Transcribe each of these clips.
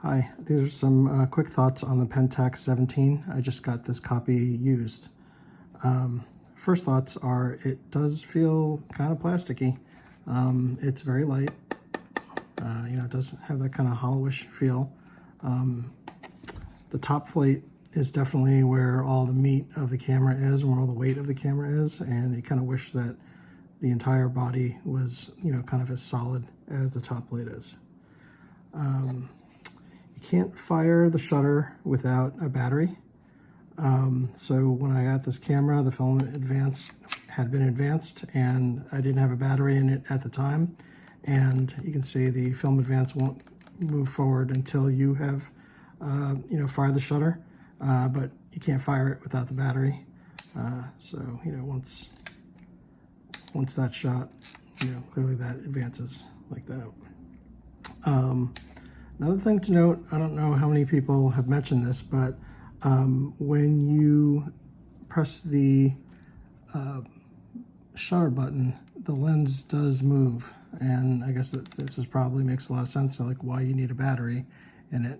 Hi, these are some quick thoughts on the Pentax 17. I just got this copy used. First thoughts are it does feel kind of plasticky. It's very light. It does have that kind of hollowish feel. The top plate is definitely where all the meat of the camera is and where all the weight of the camera is, and you kind of wish that the entire body was, kind of as solid as the top plate is. You can't fire the shutter without a battery. So when I got this camera, the film advance had been advanced and I didn't have a battery in it at the time. And you can see the film advance won't move forward until you have, fired the shutter. But you can't fire it without the battery. So once that's shot, clearly that advances like that. Another thing to note, I don't know how many people have mentioned this, but when you press the shutter button, the lens does move, and I guess that this probably makes a lot of sense, like why you need a battery in it.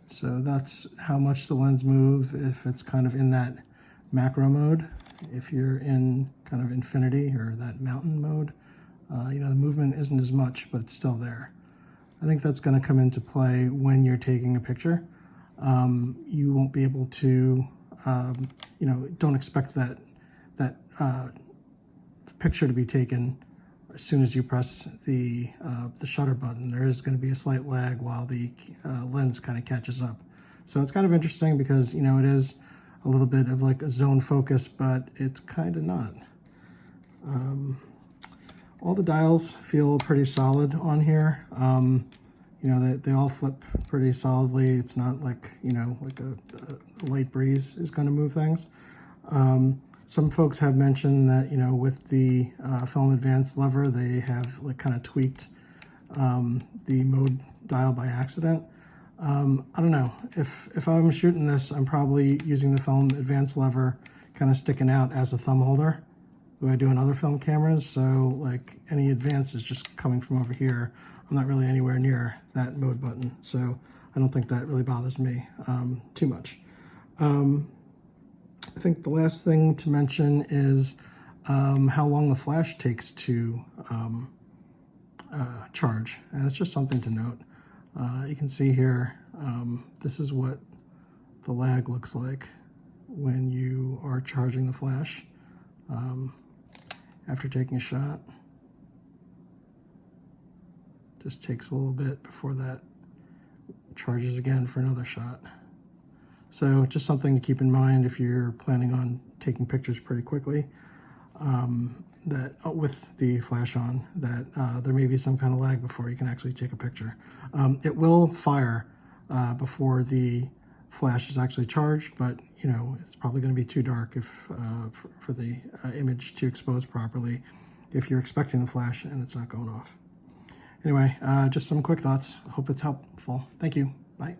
So that's how much the lens moves if it's kind of in that macro mode. If you're in kind of infinity or that mountain mode, the movement isn't as much, but it's still there. I think that's going to come into play when you're taking a picture. You won't be able to, don't expect that picture to be taken as soon as you press the shutter button. There is going to be a slight lag while the lens kind of catches up. So it's kind of interesting because, it is a little bit of like a zone focus, but it's kind of not. All the dials feel pretty solid on here. They all flip pretty solidly. It's not like, like a light breeze is going to move things. Some folks have mentioned that, with the film advance lever, they have like kind of tweaked the mode dial by accident. I don't know. If I'm shooting this, I'm probably using the film advance lever kind of sticking out as a thumb holder, the way I do on other film cameras. So like any advance is just coming from over here. I'm not really anywhere near that mode button. So I don't think that really bothers me too much. I think the last thing to mention is how long the flash takes to charge. And it's just something to note. You can see here, this is what the lag looks like when you are charging the flash. After taking a shot, just takes a little bit before that charges again for another shot. So just something to keep in mind if you're planning on taking pictures pretty quickly, that with the flash on, that there may be some kind of lag before you can actually take a picture. It will fire before the flash is actually charged, but it's probably going to be too dark if for the image to expose properly if you're expecting the flash and it's not going off. Anyway, just some quick thoughts. Hope it's helpful. Thank you. Bye.